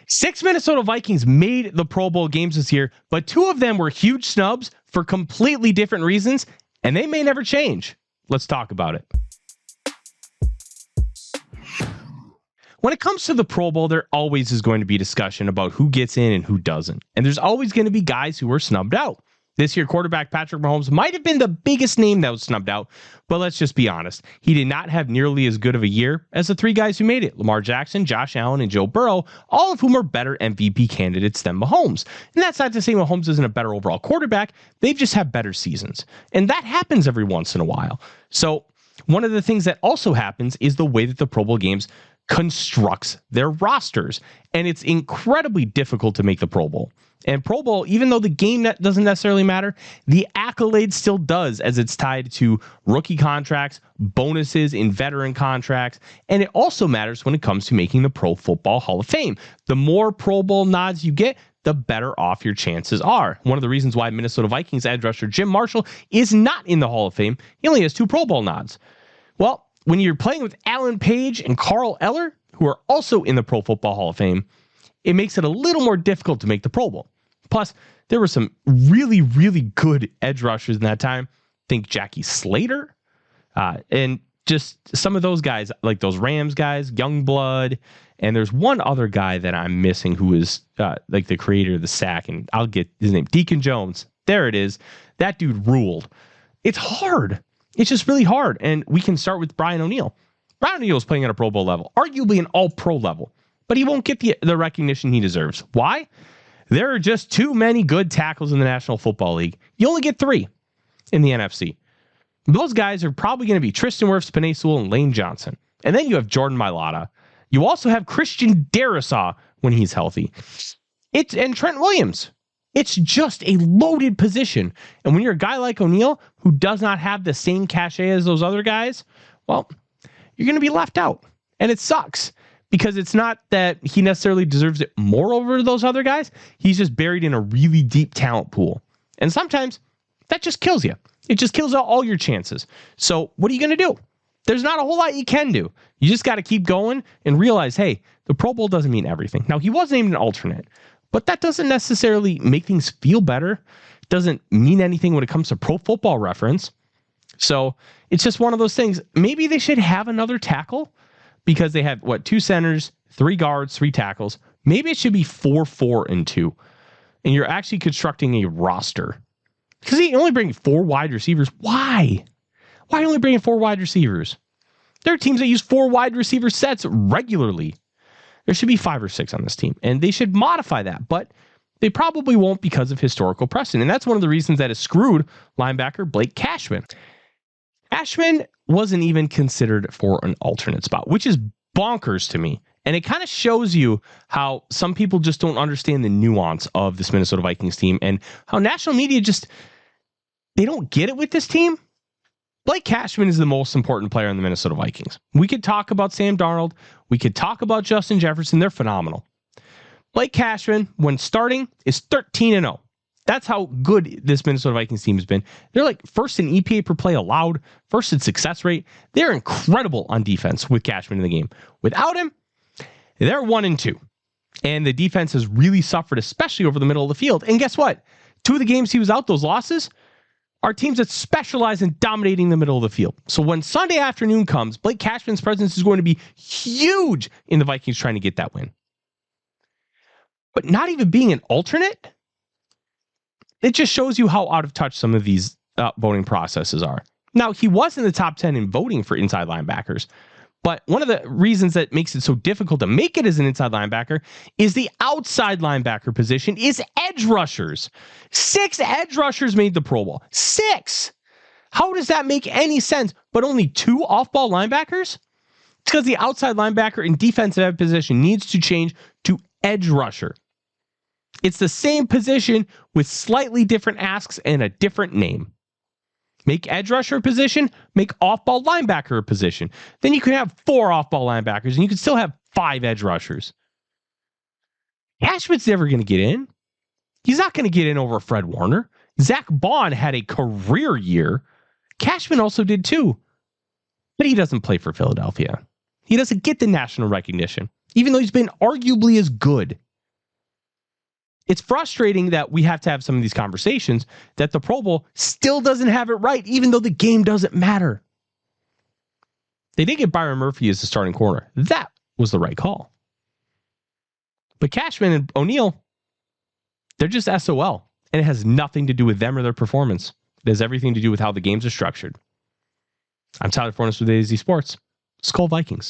6 Minnesota Vikings made the Pro Bowl games this year, but 2 of them were huge snubs for completely different reasons, and they may never change. Let's talk about it. When it comes to the Pro Bowl, there always is going to be discussion about who gets in and who doesn't. And there's always going to be guys who are snubbed out. This year, quarterback Patrick Mahomes might have been the biggest name that was snubbed out, but let's just be honest. He did not have nearly as good of a year as the 3 guys who made it: Lamar Jackson, Josh Allen, and Joe Burrow, all of whom are better MVP candidates than Mahomes. And that's not to say Mahomes isn't a better overall quarterback. They've just had better seasons. And that happens every once in a while. So one of the things that also happens is the way that the Pro Bowl games constructs their rosters. And it's incredibly difficult to make the Pro Bowl. And Pro Bowl, even though the game doesn't necessarily matter, the accolade still does, as it's tied to rookie contracts, bonuses in veteran contracts, and it also matters when it comes to making the Pro Football Hall of Fame. The more Pro Bowl nods you get, the better off your chances are. One of the reasons why Minnesota Vikings edge rusher Jim Marshall is not in the Hall of Fame, he only has 2 Pro Bowl nods. Well, when you're playing with Alan Page and Carl Eller, who are also in the Pro Football Hall of Fame, it makes it a little more difficult to make the Pro Bowl. Plus, there were some really, really good edge rushers in that time. Think Jackie Slater, and just some of those guys, like those Rams guys, Youngblood. And there's one other guy that I'm missing who is like the creator of the sack, and I'll get his name, Deacon Jones. There it is. That dude ruled. It's hard. It's just really hard. And we can start with Brian O'Neill. Brian O'Neill is playing at a Pro Bowl level, arguably an all-pro level, but he won't get the recognition he deserves. Why? There are just too many good tackles in the National Football League. You only get 3 in the NFC. Those guys are probably going to be Tristan Wirfs, Penei Sewell, and Lane Johnson. And then you have Jordan Mailata. You also have Christian Darrisaw when he's healthy. And Trent Williams. It's just a loaded position. And when you're a guy like O'Neill, who does not have the same cachet as those other guys, well, you're going to be left out. And it sucks, because it's not that he necessarily deserves it more over those other guys. He's just buried in a really deep talent pool. And sometimes that just kills you. It just kills out all your chances. So what are you going to do? There's not a whole lot you can do. You just got to keep going and realize, hey, the Pro Bowl doesn't mean everything. Now, he was named an alternate, but that doesn't necessarily make things feel better. It doesn't mean anything when it comes to Pro Football Reference. So it's just one of those things. Maybe they should have another tackle, because they have 2 centers, 3 guards, 3 tackles. Maybe it should be 4, 4, and 2. And you're actually constructing a roster. Because you only bring 4 wide receivers. Why? Why only bring 4 wide receivers? There are teams that use 4 wide receiver sets regularly. There should be 5 or 6 on this team, and they should modify that, but they probably won't because of historical precedent. And that's one of the reasons that has screwed linebacker Blake Cashman. Cashman wasn't even considered for an alternate spot, which is bonkers to me. And it kind of shows you how some people just don't understand the nuance of this Minnesota Vikings team, and how national media they don't get it with this team. Blake Cashman is the most important player in the Minnesota Vikings. We could talk about Sam Darnold. We could talk about Justin Jefferson. They're phenomenal. Blake Cashman, when starting, is 13-0. That's how good this Minnesota Vikings team has been. They're like first in EPA per play allowed, first in success rate. They're incredible on defense with Cashman in the game. Without him, they're 1-2. And the defense has really suffered, especially over the middle of the field. And guess what? 2 of the games he was out, those losses, are teams that specialize in dominating the middle of the field. So when Sunday afternoon comes, Blake Cashman's presence is going to be huge in the Vikings trying to get that win. But not even being an alternate, it just shows you how out of touch some of these voting processes are. Now, he was in the top 10 in voting for inside linebackers, but one of the reasons that makes it so difficult to make it as an inside linebacker is the outside linebacker position is edge rushers. 6 edge rushers made the Pro Bowl. 6! How does that make any sense? But only 2 off-ball linebackers? It's because the outside linebacker in defensive position needs to change to edge rusher. It's the same position with slightly different asks and a different name. Make edge rusher a position, make off-ball linebacker a position. Then you can have 4 off-ball linebackers and you can still have 5 edge rushers. Cashman's never going to get in. He's not going to get in over Fred Warner. Zach Bond had a career year. Cashman also did too. But he doesn't play for Philadelphia. He doesn't get the national recognition, even though he's been arguably as good. It's frustrating that we have to have some of these conversations that the Pro Bowl still doesn't have it right, even though the game doesn't matter. They did get Byron Murphy as the starting corner. That was the right call. But Cashman and O'Neal, they're just SOL. And it has nothing to do with them or their performance. It has everything to do with how the games are structured. I'm Tyler Forness with AZ Sports. Skol Vikings.